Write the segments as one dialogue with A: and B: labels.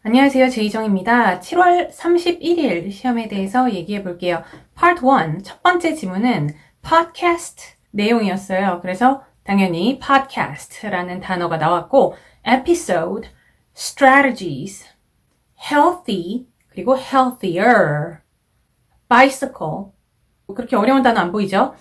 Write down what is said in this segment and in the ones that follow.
A: 안녕하세요. 제이정입니다. 7월 31일 시험에 대해서 얘기해 볼게요. Part 1, 첫 번째 지문은 podcast 내용이었어요. 그래서 당연히 podcast라는 단어가 나왔고 episode, strategies, healthy, 그리고 healthier, bicycle, 그렇게 어려운 단어 안 보이죠?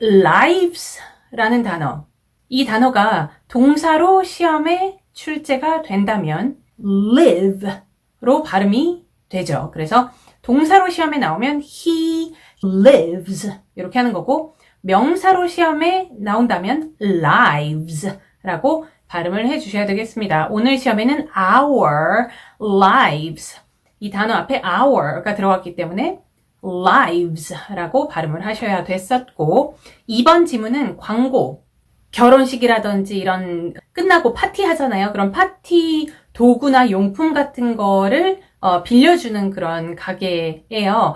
A: lives라는 단어. 이 단어가 동사로 시험에 출제가 된다면 live로 발음이 되죠. 그래서 동사로 시험에 나오면 he lives 이렇게 하는 거고 명사로 시험에 나온다면 lives라고 발음을 해주셔야 되겠습니다. 오늘 시험에는 our lives 이 단어 앞에 our가 들어갔기 때문에 lives라고 발음을 하셔야 됐었고 2번 지문은 광고 결혼식이라든지 이런 끝나고 파티 하잖아요. 그런 파티 도구나 용품 같은 거를 빌려주는 그런 가게예요.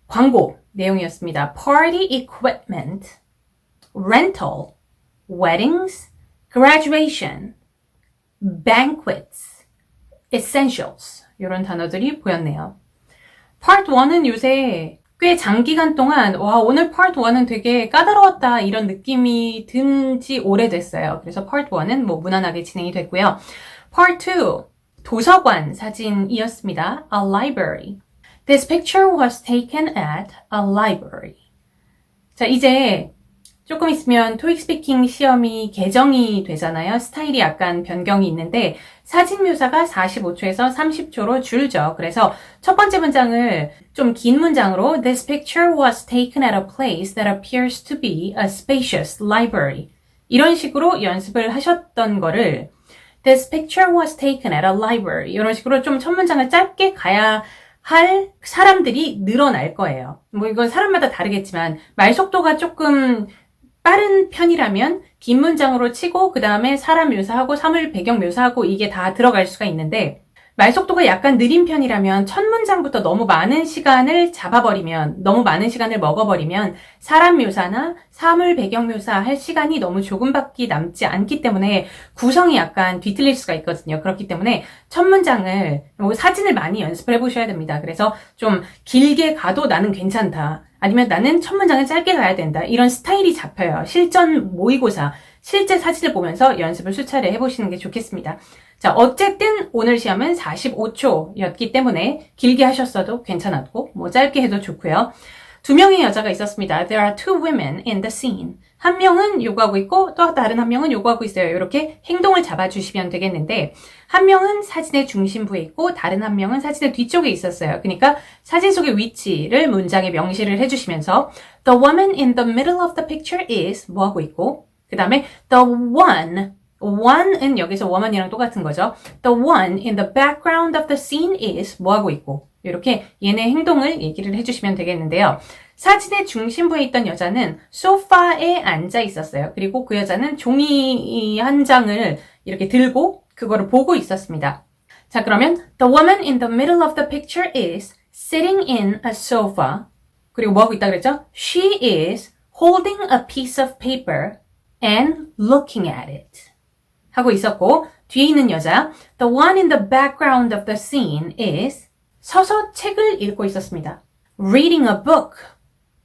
A: 광고 내용이었습니다. Party equipment, rental, weddings, graduation, banquets, essentials 이런 단어들이 보였네요. Part 1은 요새 꽤 장기간 동안 오늘 Part 1은 되게 까다로웠다 이런 느낌이 든 지 오래됐어요. 그래서 Part 1은 무난하게 진행이 됐고요. Part 2, 도서관 사진이었습니다. A library. This picture was taken at a library. 자, 이제 조금 있으면 토익 스피킹 시험이 개정이 되잖아요. 스타일이 약간 변경이 있는데 사진 묘사가 45초에서 30초로 줄죠. 그래서 첫 번째 문장을 좀 긴 문장으로 This picture was taken at a place that appears to be a spacious library. 이런 식으로 연습을 하셨던 거를 This picture was taken at a library. 이런 식으로 좀 첫 문장을 짧게 가야 할 사람들이 늘어날 거예요. 이건 사람마다 다르겠지만 말 속도가 조금 빠른 편이라면 긴 문장으로 치고 그 다음에 사람 묘사하고 사물 배경 묘사하고 이게 다 들어갈 수가 있는데 말 속도가 약간 느린 편이라면 첫 문장부터 너무 많은 시간을 잡아버리면 너무 많은 시간을 먹어버리면 사람 묘사나 사물 배경 묘사할 시간이 너무 조금밖에 남지 않기 때문에 구성이 약간 뒤틀릴 수가 있거든요. 그렇기 때문에 첫 문장을 사진을 많이 연습을 해보셔야 됩니다. 그래서 좀 길게 가도 나는 괜찮다. 아니면 나는 첫 문장을 짧게 가야 된다. 이런 스타일이 잡혀요. 실전 모의고사, 실제 사진을 보면서 연습을 수차례 해보시는 게 좋겠습니다. 자, 어쨌든 오늘 시험은 45초였기 때문에 길게 하셨어도 괜찮았고 짧게 해도 좋고요. 두 명의 여자가 있었습니다. There are two women in the scene. 한 명은 요구하고 있고 또 다른 한 명은 요구하고 있어요. 이렇게 행동을 잡아주시면 되겠는데 한 명은 사진의 중심부에 있고 다른 한 명은 사진의 뒤쪽에 있었어요. 그러니까 사진 속의 위치를 문장에 명시를 해주시면서 The woman in the middle of the picture is 뭐하고 있고 그 다음에 The one은 여기서 woman이랑 똑같은 거죠. The one in the background of the scene is 뭐하고 있고 이렇게 얘네 행동을 얘기를 해주시면 되겠는데요. 사진의 중심부에 있던 여자는 소파에 앉아 있었어요. 그리고 그 여자는 종이 한 장을 이렇게 들고 그거를 보고 있었습니다. 자, 그러면 The woman in the middle of the picture is sitting in a sofa. 그리고 뭐하고 있다 그랬죠? She is holding a piece of paper and looking at it. 하고 있었고 뒤에 있는 여자 The one in the background of the scene is 서서 책을 읽고 있었습니다. Reading a book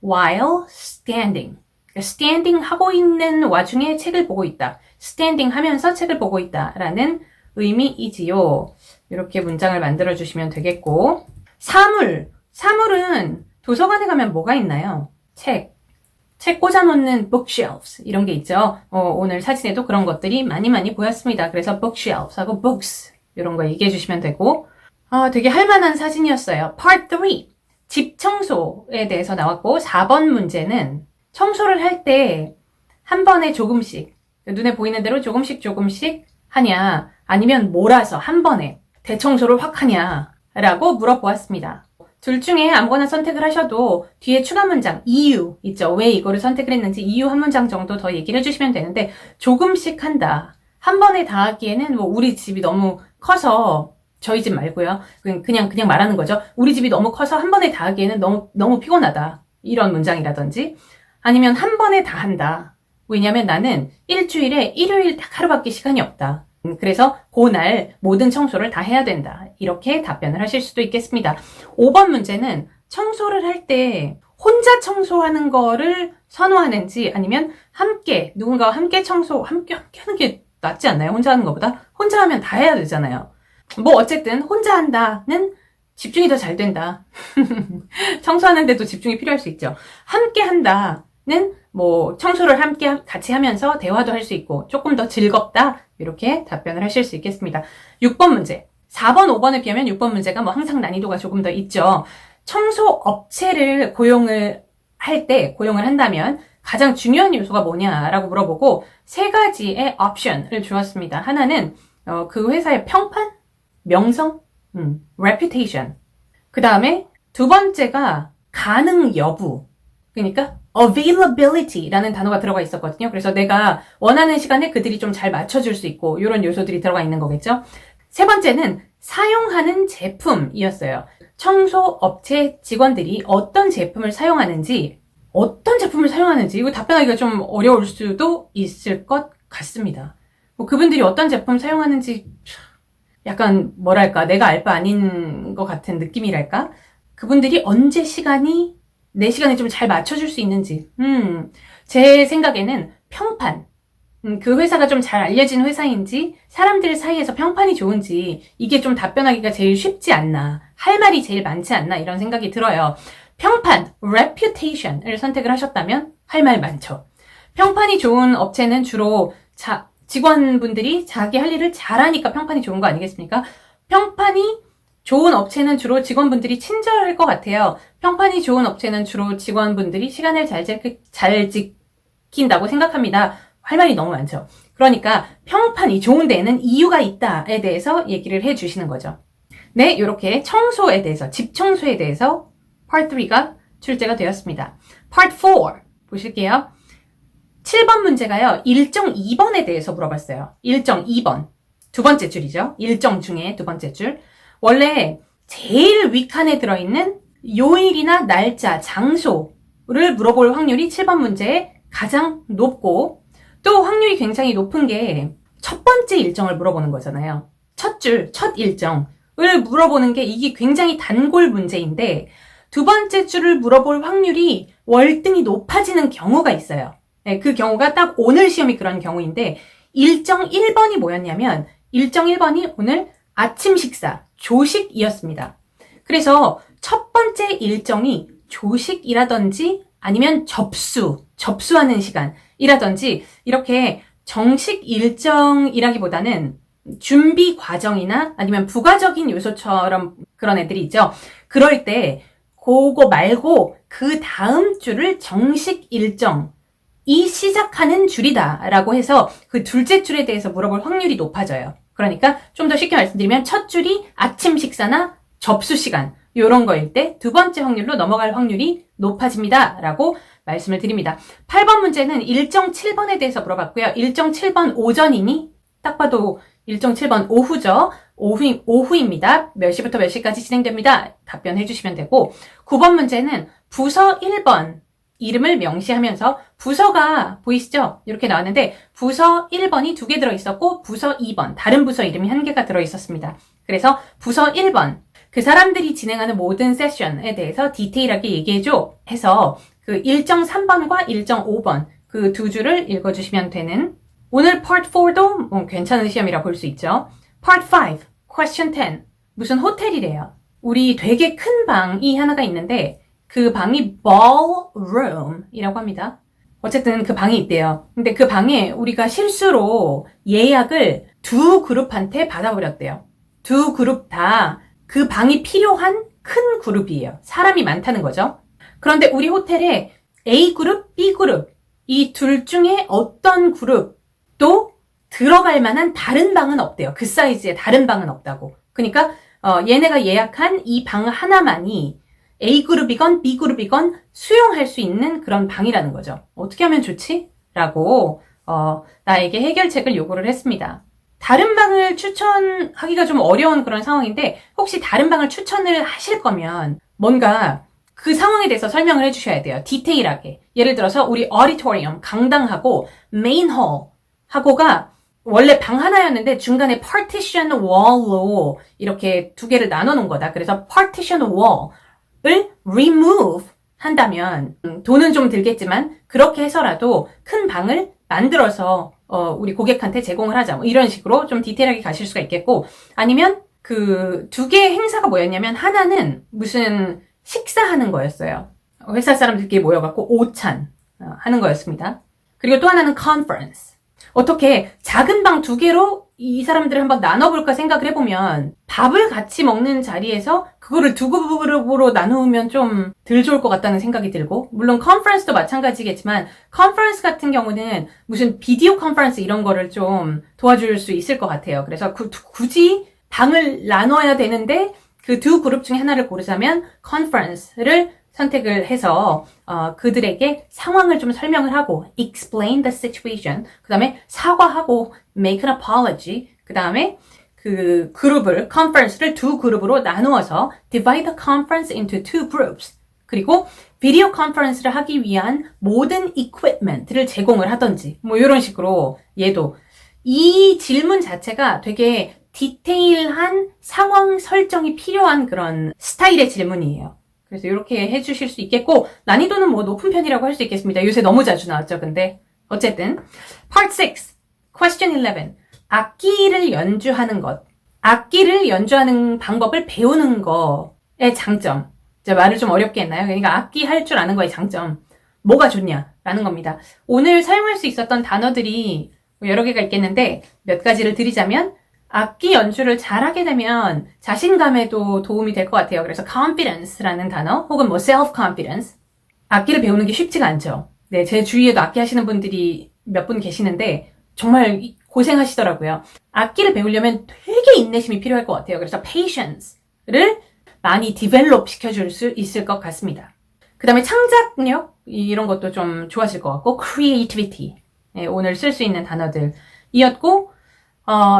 A: while standing. standing 하고 있는 와중에 책을 보고 있다. standing 하면서 책을 보고 있다라는 의미이지요. 이렇게 문장을 만들어 주시면 되겠고 사물은 도서관에 가면 뭐가 있나요? 책 꽂아놓는 bookshelves 이런 게 있죠. 오늘 사진에도 그런 것들이 많이 보였습니다. 그래서 bookshelves하고 books 이런 거 얘기해 주시면 되고 되게 할만한 사진이었어요. Part 3 집 청소에 대해서 나왔고 4번 문제는 청소를 할 때 한 번에 조금씩 눈에 보이는 대로 조금씩 하냐 아니면 몰아서 한 번에 대청소를 확 하냐 라고 물어보았습니다. 둘 중에 아무거나 선택을 하셔도 뒤에 추가 문장, 이유 있죠. 왜 이거를 선택을 했는지 이유 한 문장 정도 더 얘기를 해주시면 되는데 조금씩 한다. 한 번에 다 하기에는 우리 집이 너무 커서 저희 집 말고요. 그냥 말하는 거죠. 우리 집이 너무 커서 한 번에 다 하기에는 너무 피곤하다. 이런 문장이라든지 아니면 한 번에 다 한다. 왜냐면 나는 일주일에 일요일 딱 하루밖에 시간이 없다. 그래서 그날 모든 청소를 다 해야 된다. 이렇게 답변을 하실 수도 있겠습니다. 5번 문제는 청소를 할 때 혼자 청소하는 거를 선호하는지 아니면 함께 누군가와 함께 함께 하는 게 낫지 않나요? 혼자 하는 것보다? 혼자 하면 다 해야 되잖아요. 뭐 어쨌든 혼자 한다는 집중이 더 잘 된다. 청소하는데도 집중이 필요할 수 있죠. 함께 한다는 뭐 청소를 함께 같이 하면서 대화도 할 수 있고 조금 더 즐겁다. 이렇게 답변을 하실 수 있겠습니다. 6번 문제. 4번, 5번에 비하면 6번 문제가 뭐 항상 난이도가 조금 더 있죠. 청소 업체를 고용을 한다면 가장 중요한 요소가 뭐냐라고 물어보고 3가지의 옵션을 주었습니다. 하나는 그 회사의 평판, 명성, reputation. 그 다음에 2번째가 가능 여부. 그러니까 availability라는 단어가 들어가 있었거든요. 그래서 내가 원하는 시간에 그들이 좀 잘 맞춰줄 수 있고 이런 요소들이 들어가 있는 거겠죠. 3번째는 사용하는 제품이었어요. 청소업체 직원들이 어떤 제품을 사용하는지 이거 답변하기가 좀 어려울 수도 있을 것 같습니다. 뭐 그분들이 어떤 제품 사용하는지 약간 뭐랄까 내가 알 바 아닌 것 같은 느낌이랄까? 그분들이 언제 내 시간에 좀 잘 맞춰줄 수 있는지 제 생각에는 평판 그 회사가 좀 잘 알려진 회사인지 사람들 사이에서 평판이 좋은지 이게 좀 답변하기가 제일 쉽지 않나 할 말이 제일 많지 않나 이런 생각이 들어요. 평판, reputation을 선택을 하셨다면 할 말 많죠. 평판이 좋은 업체는 주로 직원분들이 자기 할 일을 잘하니까 평판이 좋은 거 아니겠습니까? 평판이 좋은 업체는 주로 직원분들이 친절할 것 같아요. 평판이 좋은 업체는 주로 직원분들이 시간을 잘 지킨다고 생각합니다. 할 말이 너무 많죠. 그러니까 평판이 좋은 데에는 이유가 있다에 대해서 얘기를 해주시는 거죠. 네, 이렇게 청소에 대해서, 집 청소에 대해서 Part 3가 출제가 되었습니다. Part 4 보실게요. 7번 문제가요. 일정 2번에 대해서 물어봤어요. 일정 2번. 두 번째 줄이죠. 일정 중에 두 번째 줄. 원래 제일 윗칸에 들어있는 요일이나 날짜, 장소를 물어볼 확률이 7번 문제에 가장 높고 또 확률이 굉장히 높은 게 첫 번째 일정을 물어보는 거잖아요. 첫 줄, 첫 일정을 물어보는 게 이게 굉장히 단골 문제인데 두 번째 줄을 물어볼 확률이 월등히 높아지는 경우가 있어요. 네, 그 경우가 딱 오늘 시험이 그런 경우인데 일정 1번이 뭐였냐면 일정 1번이 오늘 아침 식사, 조식이었습니다. 그래서 첫 번째 일정이 조식이라든지 아니면 접수하는 시간이라든지 이렇게 정식 일정이라기보다는 준비 과정이나 아니면 부가적인 요소처럼 그런 애들이 있죠. 그럴 때 그거 말고 그 다음 줄을 정식 일정이 시작하는 줄이다 라고 해서 그 둘째 줄에 대해서 물어볼 확률이 높아져요. 그러니까 좀 더 쉽게 말씀드리면 첫 줄이 아침 식사나 접수 시간 이런 거일 때 두 번째 확률로 넘어갈 확률이 높아집니다 라고 말씀을 드립니다. 8번 문제는 일정 7번에 대해서 물어봤고요. 일정 7번 오전이니 딱 봐도 일정 7번 오후죠. 오후입니다. 몇 시부터 몇 시까지 진행됩니다. 답변해 주시면 되고 9번 문제는 부서 1번 이름을 명시하면서 부서가 보이시죠? 이렇게 나왔는데 부서 1번이 2개 들어있었고 부서 2번 다른 부서 이름이 1개가 들어있었습니다. 그래서 부서 1번 그 사람들이 진행하는 모든 세션에 대해서 디테일하게 얘기해줘 해서 그 일정 3번과 일정 5번 그 두 줄을 읽어주시면 되는 오늘 Part 4도 괜찮은 시험이라 볼 수 있죠. Part 5, Question 10 무슨 호텔이래요. 우리 되게 큰 방이 하나가 있는데 그 방이 ballroom이라고 합니다. 어쨌든 그 방이 있대요. 근데 그 방에 우리가 실수로 예약을 두 그룹한테 받아버렸대요. 두 그룹 다 그 방이 필요한 큰 그룹이에요. 사람이 많다는 거죠. 그런데 우리 호텔에 A그룹, B그룹 이 둘 중에 어떤 그룹도 들어갈 만한 다른 방은 없대요. 그 사이즈의 다른 방은 없다고. 그러니까 얘네가 예약한 이 방 하나만이 A그룹이건 B그룹이건 수용할 수 있는 그런 방이라는 거죠. 어떻게 하면 좋지? 라고 나에게 해결책을 요구를 했습니다. 다른 방을 추천하기가 좀 어려운 그런 상황인데 혹시 다른 방을 추천을 하실 거면 뭔가 그 상황에 대해서 설명을 해주셔야 돼요. 디테일하게. 예를 들어서 우리 오디토리엄, 강당하고 메인 홀하고가 원래 방 하나였는데 중간에 partition wall로 이렇게 두 개를 나눠 놓은 거다. 그래서 partition wall을 remove 한다면 돈은 좀 들겠지만 그렇게 해서라도 큰 방을 만들어서 우리 고객한테 제공을 하자. 뭐 이런 식으로 좀 디테일하게 가실 수가 있겠고, 아니면 그 두 개의 행사가 뭐였냐면 하나는 무슨 식사하는 거였어요. 회사 사람들끼리 모여갖고 오찬 하는 거였습니다. 그리고 또 하나는 conference. 어떻게 작은 방 두 개로 이 사람들을 한번 나눠볼까 생각을 해보면 밥을 같이 먹는 자리에서 그거를 두 그룹으로 나누면 좀 덜 좋을 것 같다는 생각이 들고, 물론 컨퍼런스도 마찬가지겠지만 컨퍼런스 같은 경우는 무슨 비디오 컨퍼런스 이런 거를 좀 도와줄 수 있을 것 같아요. 그래서 굳이 방을 나눠야 되는데 그 두 그룹 중에 하나를 고르자면 컨퍼런스를 선택을 해서 그들에게 상황을 좀 설명을 하고 explain the situation, 그 다음에 사과하고 make an apology, 그 다음에 그 그룹을 conference를 두 그룹으로 나누어서 divide the conference into two groups, 그리고 비디오 컨퍼런스를 하기 위한 모든 equipment를 제공을 하던지 뭐 이런 식으로. 얘도 이 질문 자체가 되게 디테일한 상황 설정이 필요한 그런 스타일의 질문이에요. 그래서 이렇게 해주실 수 있겠고, 난이도는 뭐 높은 편이라고 할 수 있겠습니다. 요새 너무 자주 나왔죠, 근데. 어쨌든. Part 6. Question 11. 악기를 연주하는 것. 악기를 연주하는 방법을 배우는 거의 장점. 제가 말을 좀 어렵게 했나요? 그러니까 악기 할 줄 아는 거의 장점. 뭐가 좋냐라는 겁니다. 오늘 사용할 수 있었던 단어들이 여러 개가 있겠는데, 몇 가지를 드리자면, 악기 연주를 잘하게 되면 자신감에도 도움이 될 것 같아요. 그래서 confidence라는 단어, 혹은 뭐 self-confidence. 악기를 배우는 게 쉽지가 않죠. 네, 제 주위에도 악기 하시는 분들이 몇 분 계시는데 정말 고생하시더라고요. 악기를 배우려면 되게 인내심이 필요할 것 같아요. 그래서 patience를 많이 develop 시켜줄 수 있을 것 같습니다. 그 다음에 창작력, 이런 것도 좀 좋아질 것 같고, creativity. 네, 오늘 쓸 수 있는 단어들이었고,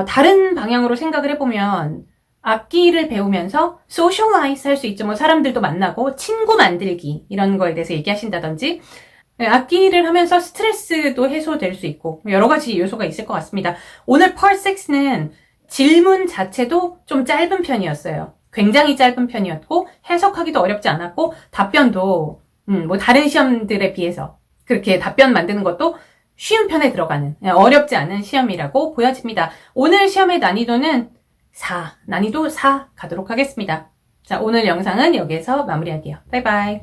A: 다른 방향으로 생각을 해보면 악기를 배우면서 socialize 할 수 있죠. 뭐 사람들도 만나고 친구 만들기 이런 거에 대해서 얘기하신다든지, 악기를 하면서 스트레스도 해소될 수 있고 여러 가지 요소가 있을 것 같습니다. 오늘 Part 6는 질문 자체도 좀 짧은 편이었어요. 굉장히 짧은 편이었고 해석하기도 어렵지 않았고 답변도 뭐 다른 시험들에 비해서 그렇게 답변 만드는 것도 쉬운 편에 들어가는 어렵지 않은 시험이라고 보여집니다. 오늘 시험의 난이도는 4, 난이도 4 가도록 하겠습니다. 자, 오늘 영상은 여기서 마무리할게요. 바이바이.